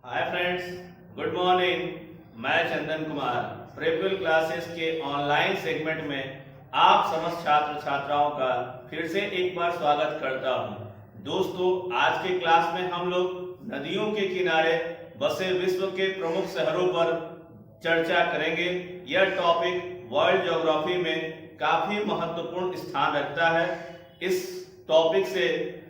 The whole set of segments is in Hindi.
Hi friends, good morning. मैं चंदन कुमार प्रेपियल क्लासेस के ऑनलाइन सेगमेंट में आप समस्त छात्र छात्राओं का फिर से एक बार स्वागत करता हूं। दोस्तों, आज के क्लास में हम लोग नदियों के किनारे बसे विश्व के प्रमुख शहरों पर चर्चा करेंगे। यह टॉपिक वर्ल्ड ज्योग्राफी में काफी महत्वपूर्ण स्थान रखता है। इस टॉपिक से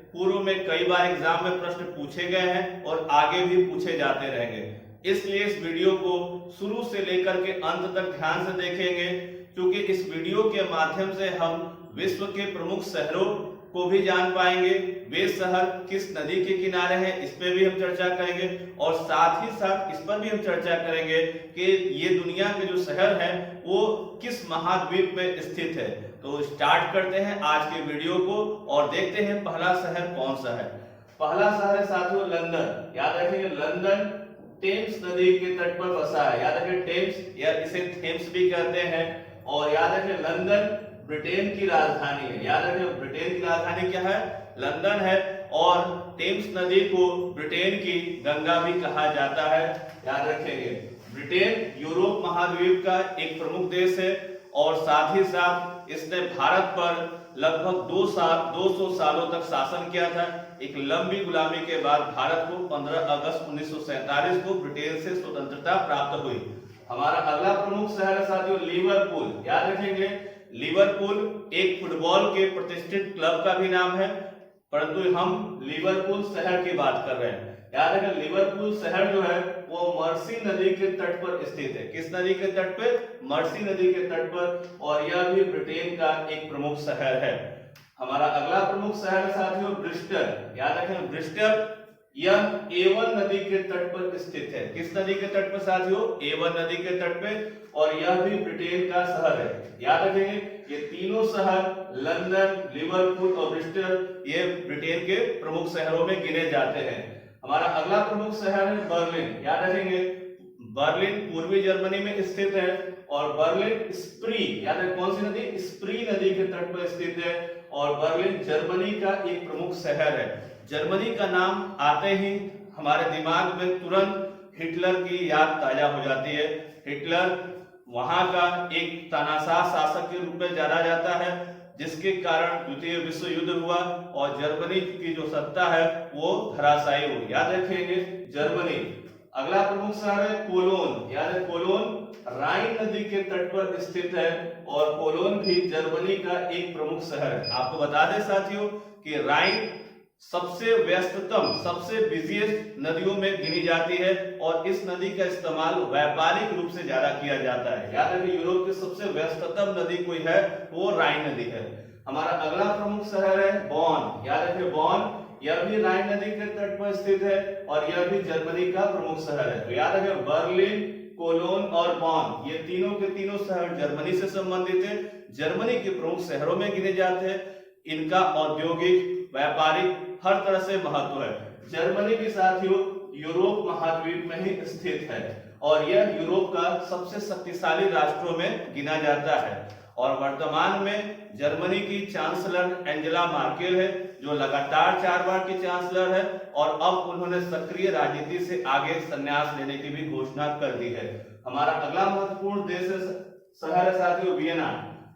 पूर्व में कई बार एग्जाम में प्रश्न पूछे गए हैं और आगे भी पूछे जाते रहेंगे। इसलिए इस वीडियो को शुरू से लेकर के अंत तक ध्यान से देखेंगे, क्योंकि इस वीडियो के माध्यम से हम विश्व के प्रमुख शहरों को भी जान पाएंगे। वे शहर किस नदी के किनारे हैं, इस पे भी हम चर्चा करेंगे और साथ ही साथ इस पर भी हम चर्चा करेंगे कि ये दुनिया के जो शहर हैं वो किस महाद्वीप में स्थित है। तो स्टार्ट करते हैं आज के वीडियो को और देखते हैं पहला शहर कौन सा है। पहला शहर है साथियों लंदन। याद रखेंगे, लंदन टेम्स नदी के तट पर बसा है। याद रखें, टेम्स या इसे थेम्स भी कहते हैं। और याद रखें, लंदन ब्रिटेन की राजधानी है। याद रखें, ब्रिटेन की राजधानी क्या है? लंदन है। और टेम्स नदी को ब्रिटेन की गंगा भी कहा जाता है। याद रखेंगे, ब्रिटेन यूरोप महाद्वीप का एक प्रमुख देश है और साथ ही साथ इसने भारत पर लगभग 200 सालों तक शासन किया था। एक लंबी गुलामी के बाद भारत को 15 अगस्त 1947 को ब्रिटेन से स्वतंत्रता प्राप्त हुई। हमारा अगला प्रमुख शहर है साथियों लिवरपूल। याद रखेंगे, लिवरपूल एक फुटबॉल के प्रतिष्ठित क्लब का भी नाम है, परंतु हम लिवरपूल शहर की बात कर रहे हैं। याद रखें, लिवरपूल शहर जो है वो मर्सी नदी के तट पर स्थित है। किस नदी के तट पे? मर्सी नदी के तट पर। और यह भी ब्रिटेन का एक प्रमुख शहर है। हमारा अगला प्रमुख शहर है साथियों ब्रिस्टल। याद रखें, ब्रिस्टल यह एवन नदी के तट पर स्थित है। किस नदी के तट पर साथियों? एवन नदी के तट पे। और यह भी ब्रिटेन का शहर है। याद रखेंगे, ये तीनों शहर लंदन, लिवरपूल और ब्रिस्टल ये ब्रिटेन के प्रमुख शहरों में गिने जाते हैं। हमारा अगला प्रमुख शहर है बर्लिन। याद रखेंगे, बर्लिन पूर्वी जर्मनी में स्थित है और बर्लिन स्प्री, याद रखें कौन सी नदी? स्प्री नदी के तट पर स्थित है। और बर्लिन जर्मनी का एक प्रमुख शहर है। जर्मनी का नाम आते ही हमारे दिमाग में तुरंत हिटलर की याद ताजा हो जाती है। हिटलर वहां का एक तानाशाह शासक के रूप में जाना जाता है, जिसके कारण द्वितीय विश्व युद्ध हुआ और जर्मनी की जो सत्ता है वो धराशायी हुई। याद रखेंगे, जर्मनी। अगला प्रमुख शहर है कोलोन। याद है, कोलोन राइन नदी के तट पर स्थित है और कोलोन भी जर्मनी का एक प्रमुख शहर है। आपको बता दें साथियों कि राइन सबसे व्यस्ततम, सबसे बिजिएस्ट नदियों में गिनी जाती है और इस नदी का इस्तेमाल व्यापारिक रूप से ज्यादा किया जाता है। याद रखिए, यूरोप की सबसे व्यस्ततम नदी कोई है वो राइन नदी है। हमारा अगला प्रमुख शहर है बॉन। याद रखिए, बॉन यह भी राइन नदी के तट पर स्थित है और यह भी जर्मनी का प्रमुख शहर है। तो याद रखिए, बर्लिन, कोलोन और बॉन ये तीनों के तीनों शहर जर्मनी से संबंधित है, जर्मनी के प्रमुख शहरों में गिने जाते हैं। इनका औद्योगिक, व्यापारिक हर तरह से महत्व है। जर्मनी भी साथियों यूरोप महाद्वीप में ही स्थित है और यह यूरोप का सबसे शक्तिशाली राष्ट्रों में गिना जाता है। और वर्तमान में जर्मनी की चांसलर एंजेला मार्केल है, जो लगातार 4 बार की चांसलर है और अब उन्होंने सक्रिय राजनीति से आगे संन्यास लेने की भी घोषणा कर दी है। हमारा अगला महत्वपूर्ण देश है, शहर है साथियों वियना।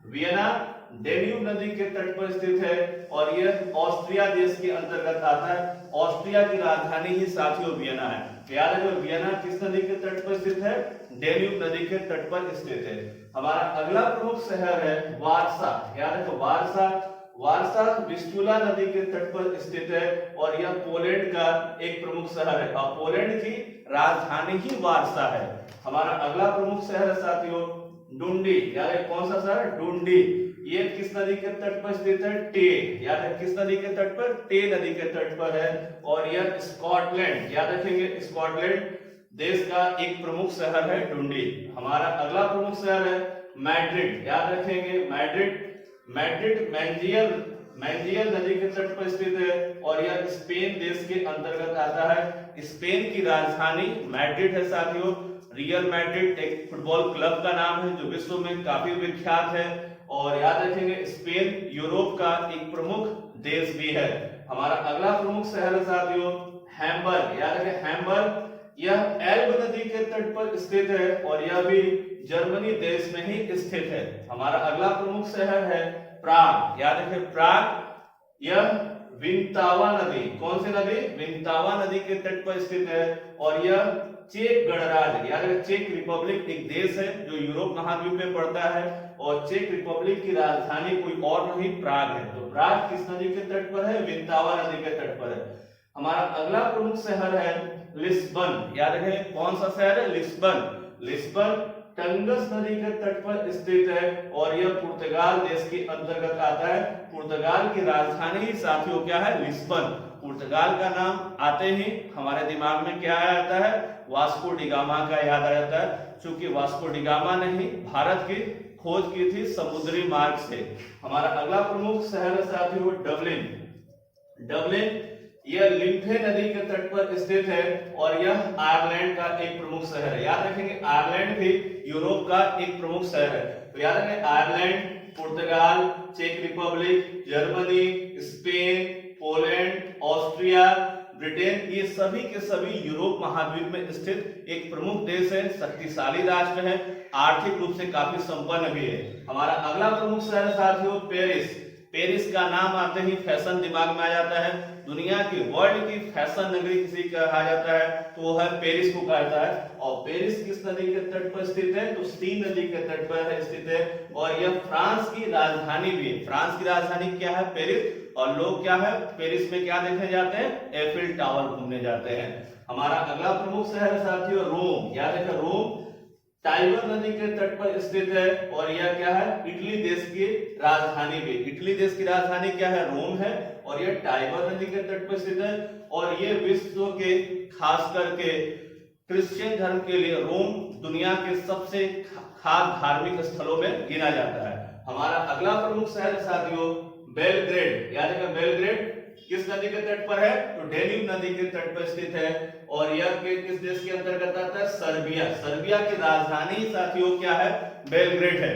वियना डेन्यूब नदी के तट पर स्थित है और यह ऑस्ट्रिया देश के अंतर्गत आता है। ऑस्ट्रिया की राजधानी ही साथियों वियना है। तो याद रखो, वियना किस नदी के तट पर स्थित है? डेन्यूब नदी के तट पर स्थित है। हमारा अगला प्रमुख शहर है वारसा। याद रखो, वारसा। वारसा विस्टुला नदी के तट पर स्थित है और यह पोलैंड का एक प्रमुख शहर है और पोलैंड की राजधानी ही वारसा है। हमारा अगला प्रमुख शहर है साथियों डुंडी। याद है, कौन सा शहर? डुंडी। ये किस नदी के तट पर स्थित है? टे। याद है, किस नदी के तट पर? टे नदी के तट पर है और यह स्कॉटलैंड, याद रखेंगे, स्कॉटलैंड देश का एक प्रमुख शहर है डुंडी। हमारा अगला प्रमुख शहर है मैड्रिड। याद रखेंगे, मैड्रिड। मैड्रिड मैंजियल नदी के तट पर स्थित है और यह स्पेन देश के अंतर्गत आता है। स्पेन की राजधानी मैड्रिड है साथियों। रियल मैड्रिड एक फुटबॉल क्लब का नाम है जो विश्व में काफी विख्यात है। और याद रखेंगे, स्पेन यूरोप का एक प्रमुख देश भी है। हमारा अगला प्रमुख शहर है साथियों हैम्बर्ग। याद रखें, हैम्बर्ग यह तट पर स्थित है और यह भी जर्मनी देश में ही स्थित है। हमारा अगला प्रमुख शहर है प्राग। याद रखिए प्राग यह विंतावा नदी, कौन सी नदी? विंतावा नदी के तट पर स्थित है और यह चेक गणराज्य, याद रखिए चेक रिपब्लिक एक देश है जो यूरोप महाद्वीप में पड़ता है और चेक रिपब्लिक की राजधानी कोई और नहीं प्राग है। तो प्राग किस नदी के तट पर है? विंतावा नदी के तट पर है। हमारा अगला प्रमुख शहर है लिस्बन। याद रखें कौन सा शहर है? लिस्बन। लिस्बन टंगस नदी के तट पर स्थित है और यह पुर्तगाल देश के अंतर्गत आता है। पुर्तगाल की राजधानी ही साथियों क्या है? लिस्बन। पुर्तगाल का नाम आते ही हमारे दिमाग में क्या आ जाता है? वास्को डिगामा का याद आ जाता है, क्योंकि वास्को डिगामा ने ही भारत की खोज की थी समुद्री मार्ग से। हमारा अगला प्रमुख शहर है साथियों डबलिन। डबलिन यह लिम्फे नदी के तट पर स्थित है और यह आयरलैंड का एक प्रमुख शहर है। याद रखेंगे आयरलैंड भी यूरोप का एक प्रमुख शहर है। तो याद रखें आयरलैंड, पुर्तगाल, चेक Republic, Germany, Spain, Poland, Austria, Britain, ये सभी के सभी यूरोप महाद्वीप में स्थित एक प्रमुख देश है, शक्तिशाली राष्ट्र है, आर्थिक रूप से काफी संपन्न भी है। हमारा अगला प्रमुख शहर साथियों पेरिस। पेरिस का नाम आते ही फैशन दिमाग में आ जाता है। दुनिया की वर्ल्ड की फैशन नगरी किसी का कहा जाता है तो वो है पेरिस को कहता है। और पेरिस किस नदी के तट पर स्थित है? तो सीन नदी के तट पर स्थित है और यह फ्रांस की राजधानी भी है। फ्रांस की राजधानी क्या है? पेरिस। और लोग क्या है पेरिस में क्या देखने जाते हैं? एफिल टावर घूमने जाते हैं। हमारा अगला प्रमुख शहर साथियों रोम। याद रखें रोम टाइबर नदी के तट पर स्थित है और यह क्या है? इटली देश की राजधानी भी। इटली देश की राजधानी क्या है? रोम है और यह टाइबर नदी के तट पर स्थित है और यह विश्व के खास करके क्रिश्चियन धर्म के लिए रोम दुनिया के सबसे खास धार्मिक स्थलों में गिना जाता है। हमारा अगला प्रमुख शहर साथियों बेलग्रेड। याद रखें बेलग्रेड किस नदी के तट पर है? तो डेन्यूब नदी के तट पर स्थित है और यह किस देश के अंतर्गत आता है? सर्बिया। सर्बिया की राजधानी साथियों क्या है? बेलग्रेड है।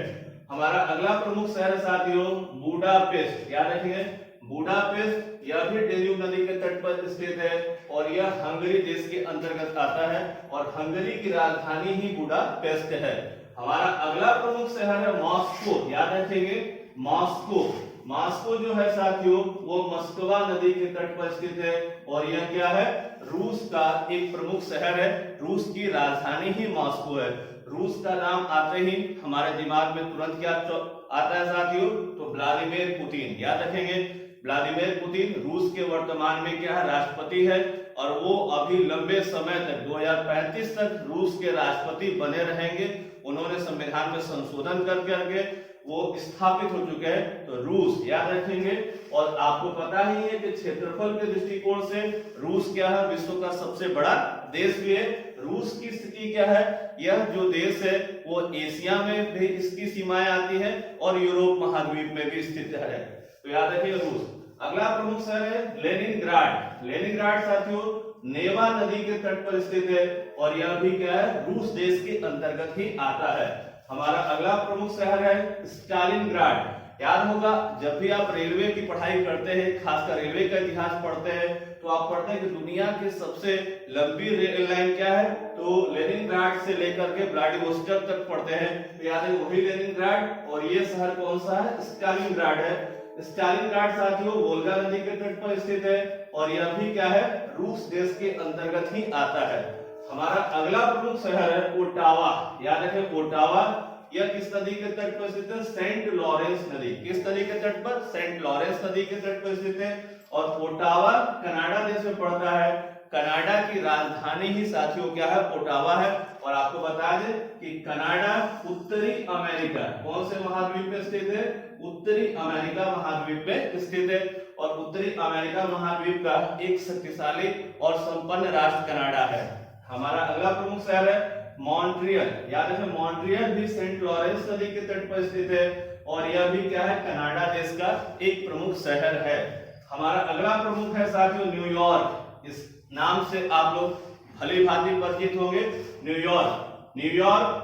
हमारा अगला प्रमुख शहर साथियों बुडापेस्ट। याद रखिए बुडापेस्ट यह भी डेन्यूब नदी के तट पर स्थित है और यह हंगरी देश के अंतर्गत आता है और हंगरी की राजधानी ही बुडापेस्ट है। हमारा अगला प्रमुख शहर है मॉस्को। याद रखेंगे मॉस्को। मॉस्को जो है साथियों वो मस्कवा नदी के तट पर स्थित है और यह क्या है? रूस का एक प्रमुख शहर है। रूस की राजधानी ही मॉस्को है। रूस का नाम आते ही हमारे दिमाग में तुरंत क्या आता है साथियों? तो व्लादिमीर पुतिन। याद रखेंगे व्लादिमीर पुतिन रूस के वर्तमान में क्या है? राष्ट्रपति है और वो अभी लंबे समय तक 2035 तक रूस के राष्ट्रपति बने रहेंगे। उन्होंने संविधान में संशोधन करके वो स्थापित हो चुके हैं। तो रूस याद रखेंगे और आपको पता ही है कि क्षेत्रफल के दृष्टिकोण से रूस क्या है? विश्व का सबसे बड़ा देश भी है। रूस की स्थिति क्या है? यह जो देश है वो एशिया में भी इसकी सीमाएं आती है और यूरोप महाद्वीप में भी स्थित है। तो याद रखिए रूस। अगला प्रमुख शहर है लेनिनग्राड। लेनिनग्राड साथियों नेवा नदी के तट पर स्थित है और यह भी क्या है? रूस देश के अंतर्गत ही आता है। हमारा अगला प्रमुख शहर है स्टालिनग्राड। याद होगा जब भी आप रेलवे की पढ़ाई करते हैं, खासकर रेलवे का इतिहास पढ़ते हैं, तो आप पढ़ते हैं कि दुनिया की सबसे लंबी रेल लाइन क्या है? तो लेनिनग्राड से लेकर के व्लादिवोस्टोक तक पढ़ते हैं। तो याद है वही लेनिनग्राड और ये शहर कौन सा है? स्टालिनग्राड है। स्टालिनग्राड साथियों वोल्गा नदी के तट पर स्थित है और यह भी क्या है? रूस देश के अंतर्गत ही आता है। हमारा अगला प्रमुख शहर है ओटावा। याद रखें ओटावा यह किस नदी के तट पर स्थित है? सेंट लॉरेंस नदी। किस नदी के तट पर? सेंट लॉरेंस नदी के तट पर स्थित है और ओटावा कनाडा देश में पड़ता है। कनाडा की राजधानी ही साथियों क्या है? ओटावा है। और आपको बता दें कि कनाडा उत्तरी अमेरिका कौन से महाद्वीप में स्थित है? उत्तरी अमेरिका महाद्वीप में स्थित है और उत्तरी अमेरिका महाद्वीप का एक शक्तिशाली और संपन्न राष्ट्र कनाडा है। हमारा अगला प्रमुख शहर है मॉन्ट्रियल। याद रखें मॉन्ट्रियल भी सेंट लॉरेंस नदी के तट पर स्थित है और यह भी क्या है? कनाडा देश का एक प्रमुख शहर है। हमारा अगला प्रमुख है साथियों न्यूयॉर्क। इस नाम से आप लोग भली भांति परिचित होंगे। न्यूयॉर्क। न्यूयॉर्क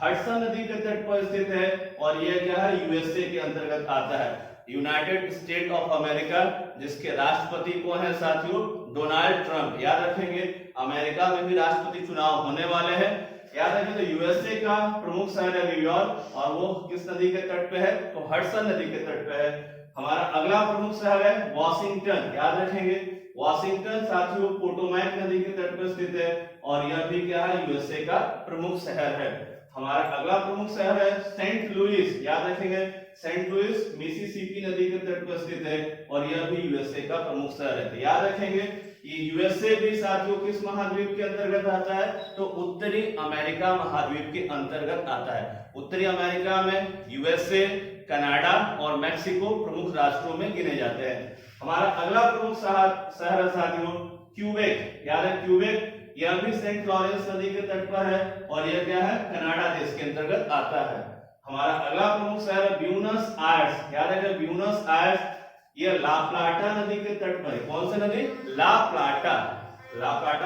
हडसन नदी के तट पर स्थित है और यह क्या है? यूएसए के अंतर्गत आता है। यूनाइटेड स्टेट ऑफ अमेरिका जिसके राष्ट्रपति कौन है साथियों? Donald Trump. याद रखेंगे अमेरिका में भी राष्ट्रपति चुनाव होने वाले हैं। याद रखें तो यूएसए का प्रमुख शहर है न्यूयॉर्क और वो किस नदी के तट पे है, तो हडसन नदी के तट पे है। हमारा अगला प्रमुख शहर है वॉशिंगटन, याद रखेंगे वॉशिंगटन साथियों पोटोमैक नदी के तट पर स्थित है और यह भी क्या है यूएसए का प्रमुख शहर है। हमारा अगला प्रमुख शहर है सेंट लुइस, याद रखेंगे सेंट लुइस मिसिसिपी नदी के तट पर स्थित है और यह भी यूएसए का प्रमुख शहर है। तो याद रखेंगे ये यूएसए भी साथियों किस महाद्वीप के अंतर्गत आता है, तो उत्तरी अमेरिका महाद्वीप के अंतर्गत आता है। उत्तरी अमेरिका में यूएसए, कनाडा और मैक्सिको प्रमुख राष्ट्रों में गिने जाते हैं। हमारा अगला प्रमुख शहर साथियों क्यूबेक, याद है क्यूबेक, यह भी सेंट लॉरेंस नदी के तट पर है और यह क्या है कनाडा देश के अंतर्गत आता है। हमारा अगला प्रमुख शहर है ब्यूनस आयर्स, याद है ब्यूनस आयर्स, यह ला प्लाटा नदी के तट पर है। कौन सी नदी, ला प्लाटा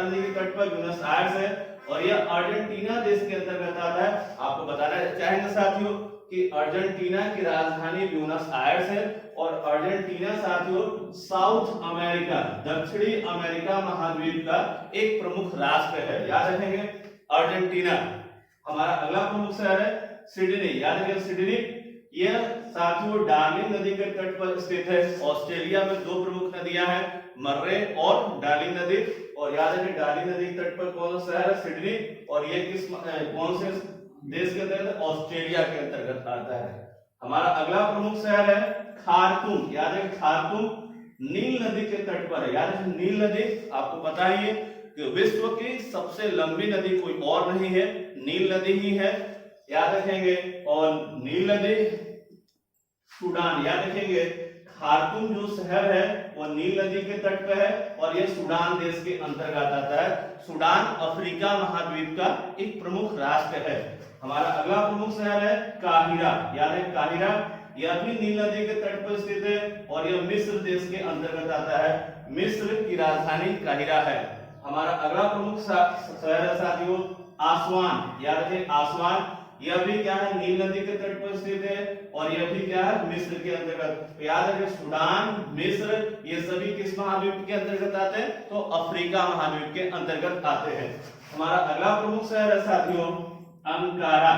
नदी के तट पर ब्यूनस आयर्स है और यह अर्जेंटीना देश के अंतर्गत आता है। आपको बताना चाहेंगे साथियों कि अर्जेंटीना की राजधानी ब्यूनस आयर्स है और अर्जेंटीना साथियों साउथ अमेरिका, दक्षिणी अमेरिका महाद्वीप का एक प्रमुख राष्ट्र है, याद रखेंगे अर्जेंटीना। हमारा अगला प्रमुख शहर है सिडनी, याद रखेंगे सिडनी, यह साथियों डार्लिंग नदी के तट पर स्थित है। ऑस्ट्रेलिया में दो प्रमुख नदियां हैं, मर्रे और डार्लिंग नदी, और याद रखें डार्लिंग नदी के तट पर कौन सा शहर है सिडनी और ये किस कौन से देश के अंतर्गत, ऑस्ट्रेलिया के अंतर्गत आता है। हमारा अगला प्रमुख शहर है खार्तूम, याद है खार्तूम नील नदी के तट पर है। याद है नील नदी, आपको पता ही है कि विश्व की सबसे लंबी नदी कोई और नहीं है, नील नदी ही है, याद रखेंगे। और नील नदी सूडान, याद रखेंगे खार्तूम जो शहर है वो नील नदी के तट पर है और यह सूडान देश के अंतर्गत आता है। सूडान अफ्रीका महाद्वीप का एक प्रमुख राष्ट्र है। हमारा अगला प्रमुख शहर है काहिरा, याद है काहिरा, यह भी नील नदी के तट पर स्थित है और यह मिस्र देश के अंतर्गत आता है। मिस्र की राजधानी काहिरा है। हमारा अगला प्रमुख शहर है साथियों आसवान, याद रखें आसवान, यह भी क्या है नील नदी के तट पर स्थित है और यह भी क्या है मिस्र के अंतर्गत। याद रखें सूडान, मिस्र, ये सभी किस महाद्वीप के अंतर्गत आते हैं, तो अफ्रीका महाद्वीप के अंतर्गत आते हैं। हमारा अगला प्रमुख शहर है साथियों अंकारा,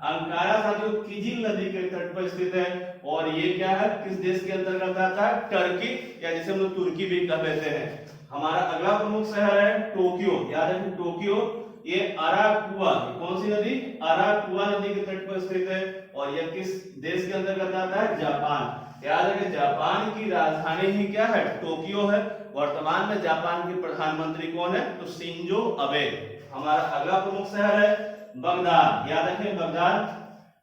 अंकारा साथियों किजिल नदी के तट पर स्थित है और ये क्या है किस देश के अंतर्गत आता है, टर्की, या जिसे हम लोग तुर्की भी कह देते हैं। हमारा अगला प्रमुख शहर है टोक्यो, याद रखें टोक्यो, ये अराकुआ, कौन सी नदी, अराकुआ नदी के तट पर स्थित है और यह किस देश के अंतर्गत आता है, जापान। याद रखें जापान की राजधानी ही क्या है, टोक्यो है। वर्तमान में जापान के प्रधानमंत्री कौन है, तो शिंजो अबे। हमारा अगला प्रमुख शहर है बगदाद, याद रखें बगदाद,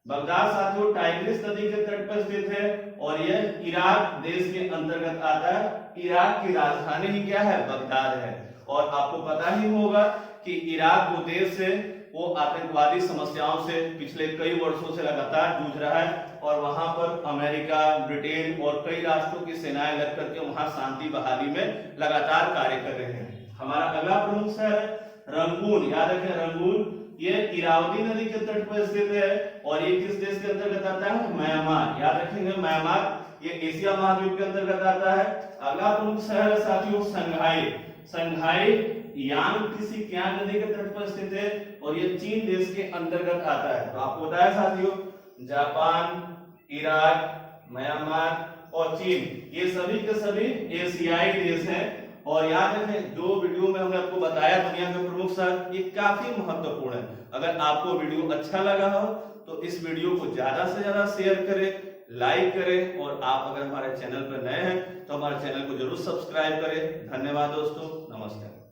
बगदाद साथियों टाइग्रिस नदी के तट पर स्थित है और यह इराक देश के अंतर्गत आता है। इराक की राजधानी ही क्या है, बगदाद है। और आपको पता ही होगा कि इराक वो देश है वो आतंकवादी समस्याओं से पिछले कई वर्षों से लगातार जूझ रहा है और वहां पर अमेरिका, ब्रिटेन और कई राष्ट्रों की सेनाएं लग करके वहां शांति बहाली में लगातार कार्य कर रहे हैं। हमारा अगला प्रमुख शहर है रंगून, याद रखें रंगून, ये इरावती नदी के तट पर स्थित है और ये किस देश के अंतर्गत आता है, म्यांमार, याद रखेंगे म्यांमार, ये एशिया महाद्वीप के अंतर्गत आता है। अगला प्रमुख शहर है साथियों संघाई, संघाई यांग नदी के तट पर स्थित है और ये चीन देश के अंतर्गत आता है। तो आपको बताया साथियों जापान, इराक, म्यांमार और चीन ये सभी के सभी एशियाई देश हैं। और याद रखें जो वीडियो में हमने आपको बताया दुनिया के प्रमुख शहर, ये काफी महत्वपूर्ण है। अगर आपको वीडियो अच्छा लगा हो तो इस वीडियो को ज्यादा से ज्यादा शेयर करें, लाइक करें और आप अगर हमारे चैनल पर नए हैं तो हमारे चैनल को जरूर सब्सक्राइब करें। धन्यवाद दोस्तों, नमस्कार।